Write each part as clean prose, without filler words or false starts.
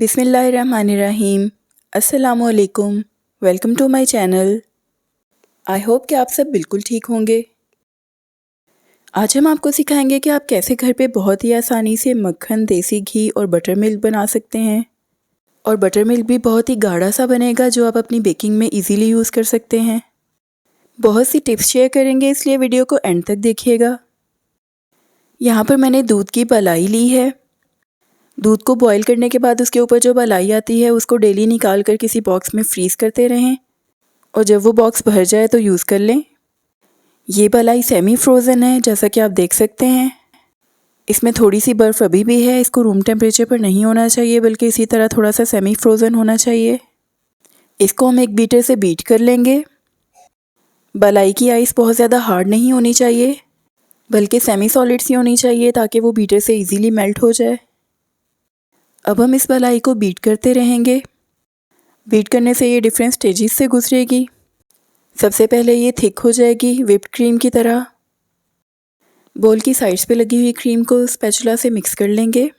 बिस्मिल्लाहिर्रहमानिर्रहीम। अस्सलामुअलैकुम। Welcome to my channel. I hope कि आप सब बिल्कुल ठीक होंगे। आज हम आपको सिखाएंगे कि आप कैसे घर पे बहुत ही आसानी से मक्खन, देसी घी और बटर मिल्क बना सकते हैं। और बटर मिल्क भी बहुत ही गाढ़ा सा बनेगा जो आप अपनी बेकिंग में इजीली यूज़ कर सकते हैं। बहुत सी टिप्स शेयर करेंगे, इसलिए वीडियो को एंड तक देखिएगा। यहाँ पर मैंने दूध की मलाई ली है। दूध को बॉईल करने के बाद उसके ऊपर जो मलाई आती है उसको डेली निकाल कर किसी बॉक्स में फ्रीज़ करते रहें और जब वो बॉक्स भर जाए तो यूज़ कर लें। ये मलाई सेमी फ्रोज़न है, जैसा कि आप देख सकते हैं। इसमें थोड़ी सी बर्फ़ अभी भी है। इसको रूम टेम्परेचर पर नहीं होना चाहिए, बल्कि इसी तरह थोड़ा सा सेमी फ्रोज़न होना चाहिए। इसको हम एक बीटर से बीट कर लेंगे। मलाई की आइस बहुत ज़्यादा हार्ड नहीं होनी चाहिए, बल्कि सेमी सॉलिड सी होनी चाहिए, ताकि वो बीटर से इजीली मेल्ट हो जाए। अब हम इस मलाई को बीट करते रहेंगे। बीट करने से ये डिफरेंट स्टेजेस से गुजरेगी। सबसे पहले ये थिक हो जाएगी व्हिप्ड क्रीम की तरह। बोल की साइड्स पे लगी हुई क्रीम को स्पैचुला से मिक्स कर लेंगे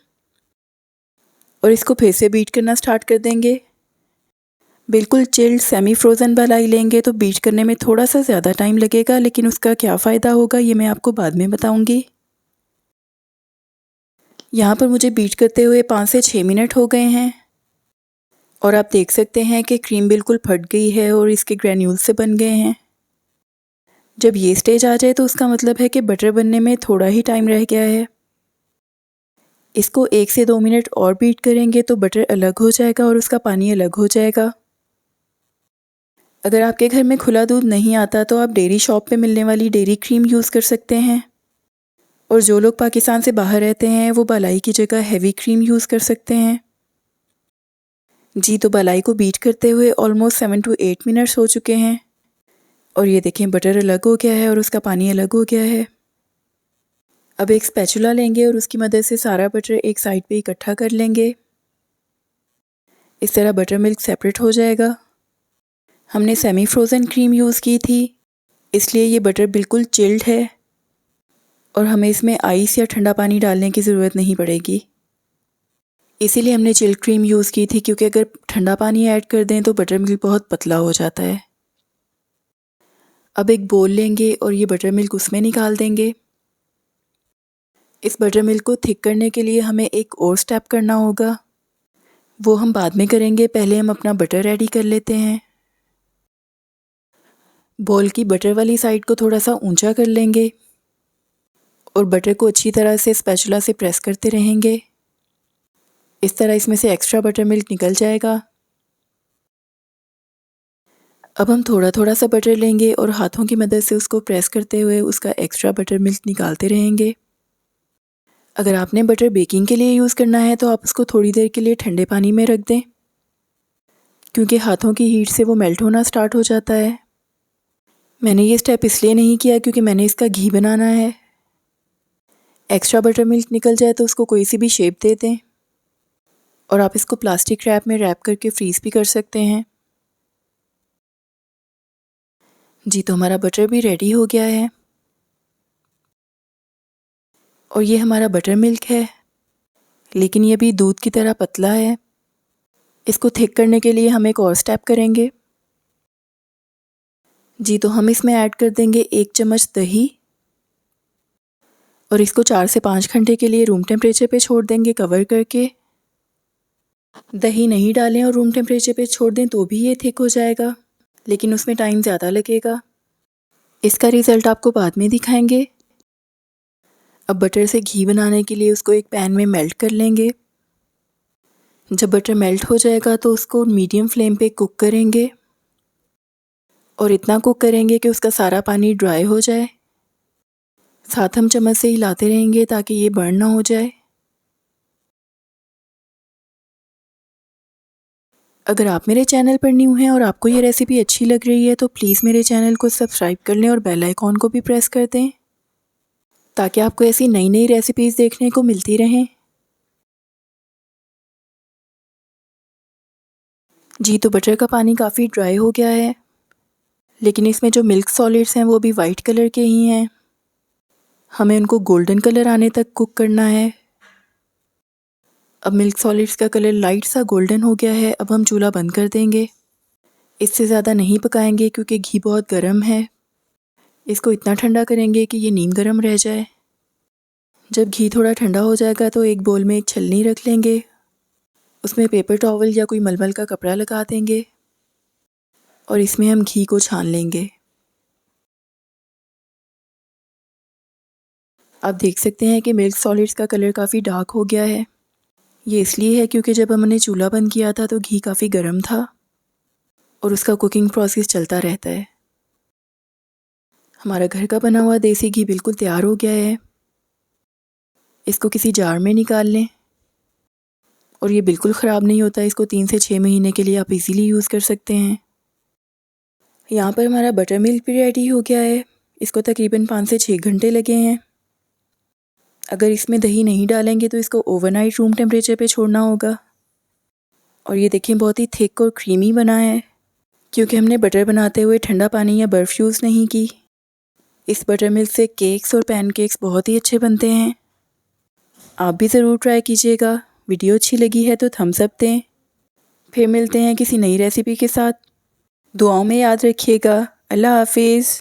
और इसको फिर से बीट करना स्टार्ट कर देंगे। बिल्कुल चिल्ड सेमी फ्रोज़न मलाई लेंगे तो बीट करने में थोड़ा सा ज़्यादा टाइम लगेगा, लेकिन उसका क्या फ़ायदा होगा ये मैं आपको बाद में बताऊंगी। यहाँ पर मुझे बीट करते हुए 5 से 6 मिनट हो गए हैं और आप देख सकते हैं कि क्रीम बिल्कुल फट गई है और इसके ग्रैन्यूल्स से बन गए हैं। जब ये स्टेज आ जाए तो उसका मतलब है कि बटर बनने में थोड़ा ही टाइम रह गया है। इसको 1 से 2 मिनट और बीट करेंगे तो बटर अलग हो जाएगा और उसका पानी अलग हो जाएगा। अगर आपके घर में खुला दूध नहीं आता तो आप डेयरी शॉप पे मिलने वाली डेयरी क्रीम यूज़ कर सकते हैं। और जो लोग पाकिस्तान से बाहर रहते हैं वो मलाई की जगह हैवी क्रीम यूज़ कर सकते हैं। जी, तो मलाई को बीट करते हुए ऑलमोस्ट 7 to 8 मिनट्स हो चुके हैं और ये देखें बटर अलग हो गया है और उसका पानी अलग हो गया है। अब एक स्पैचुला लेंगे और उसकी मदद से सारा बटर एक साइड पे इकट्ठा कर लेंगे। इस तरह बटर मिल्क सेपरेट हो जाएगा। हमने सेमी फ्रोज़न क्रीम यूज़ की थी, इसलिए ये बटर बिल्कुल चिल्ड है और हमें इसमें आइस या ठंडा पानी डालने की ज़रूरत नहीं पड़ेगी। इसीलिए हमने चिल्ड क्रीम यूज़ की थी, क्योंकि अगर ठंडा पानी ऐड कर दें तो बटर मिल्क बहुत पतला हो जाता है। अब एक बोल लेंगे और ये बटर मिल्क उसमें निकाल देंगे। इस बटर मिल्क को थिक करने के लिए हमें एक और स्टेप करना होगा, वो हम बाद में करेंगे। पहले हम अपना बटर रेडी कर लेते हैं। बोल की बटर वाली साइड को थोड़ा सा ऊंचा कर लेंगे और बटर को अच्छी तरह से स्पैचुला से प्रेस करते रहेंगे। इस तरह इसमें से एक्स्ट्रा बटर मिल्क निकल जाएगा। अब हम थोड़ा थोड़ा सा बटर लेंगे और हाथों की मदद से उसको प्रेस करते हुए उसका एक्स्ट्रा बटर मिल्क निकालते रहेंगे। अगर आपने बटर बेकिंग के लिए यूज़ करना है तो आप उसको थोड़ी देर के लिए ठंडे पानी में रख दें, क्योंकि हाथों की हीट से वो मेल्ट होना स्टार्ट हो जाता है। मैंने ये स्टेप इसलिए नहीं किया क्योंकि मैंने इसका घी बनाना है। एक्स्ट्रा बटर मिल्क निकल जाए तो उसको कोई सी भी शेप दे दें और आप इसको प्लास्टिक रैप में रैप करके फ्रीज़ भी कर सकते हैं। जी, तो हमारा बटर भी रेडी हो गया है और ये हमारा बटर मिल्क है, लेकिन ये भी दूध की तरह पतला है। इसको थिक करने के लिए हम एक और स्टेप करेंगे। जी, तो हम इसमें ऐड कर देंगे 1 चम्मच दही और इसको 4 से 5 घंटे के लिए रूम टेम्परेचर पे छोड़ देंगे कवर करके। दही नहीं डालें और रूम टेम्परेचर पे छोड़ दें तो भी ये थिक हो जाएगा, लेकिन उसमें टाइम ज़्यादा लगेगा। इसका रिज़ल्ट आपको बाद में दिखाएंगे। अब बटर से घी बनाने के लिए उसको एक पैन में मेल्ट कर लेंगे। जब बटर मेल्ट हो जाएगा तो उसको मीडियम फ्लेम पे कुक करेंगे और इतना कुक करेंगे कि उसका सारा पानी ड्राई हो जाए। साथ हम चम्मच से हिलाते रहेंगे ताकि ये बर्न ना हो जाए। अगर आप मेरे चैनल पर न्यू हैं और आपको ये रेसिपी अच्छी लग रही है तो प्लीज़ मेरे चैनल को सब्सक्राइब कर लें और बेल आइकॉन को भी प्रेस कर दें, ताकि आपको ऐसी नई नई रेसिपीज़ देखने को मिलती रहें। जी, तो बटर का पानी काफ़ी ड्राई हो गया है, लेकिन इसमें जो मिल्क सॉलिड्स हैं वो भी वाइट कलर के ही हैं। हमें उनको गोल्डन कलर आने तक कुक करना है। अब मिल्क सॉलिड्स का कलर लाइट सा गोल्डन हो गया है। अब हम चूल्हा बंद कर देंगे। इससे ज़्यादा नहीं पकाएंगे क्योंकि घी बहुत गर्म है। इसको इतना ठंडा करेंगे कि ये नीम गर्म रह जाए। जब घी थोड़ा ठंडा हो जाएगा तो एक बोल में एक छलनी रख लेंगे। उसमें पेपर टॉवल या कोई मलमल का कपड़ा लगा देंगे और इसमें हम घी को छान लेंगे। आप देख सकते हैं कि मिल्क सॉलिड्स का कलर काफ़ी डार्क हो गया है। ये इसलिए है क्योंकि जब हमने चूल्हा बंद किया था तो घी काफ़ी गर्म था और उसका कुकिंग प्रोसेस चलता रहता है। हमारा घर का बना हुआ देसी घी बिल्कुल तैयार हो गया है। इसको किसी जार में निकाल लें और ये बिल्कुल ख़राब नहीं होता। इसको 3 से 6 महीने के लिए आप इजीली यूज़ कर सकते हैं। यहाँ पर हमारा बटर मिल्क भी रेडी हो गया है। इसको तकरीबन 5 से 6 घंटे लगे हैं। अगर इसमें दही नहीं डालेंगे तो इसको ओवरनाइट रूम टेम्परेचर पे छोड़ना होगा। और ये देखें बहुत ही थिक और क्रीमी बना है क्योंकि हमने बटर बनाते हुए ठंडा पानी या बर्फ़ यूज़ नहीं की। इस बटर मिल्क से केक्स और पैनकेक्स बहुत ही अच्छे बनते हैं। आप भी ज़रूर ट्राई कीजिएगा। वीडियो अच्छी लगी है तो थम्स अप दें। फिर मिलते हैं किसी नई रेसिपी के साथ। दुआओं में याद रखिएगा। अल्लाह हाफिज़।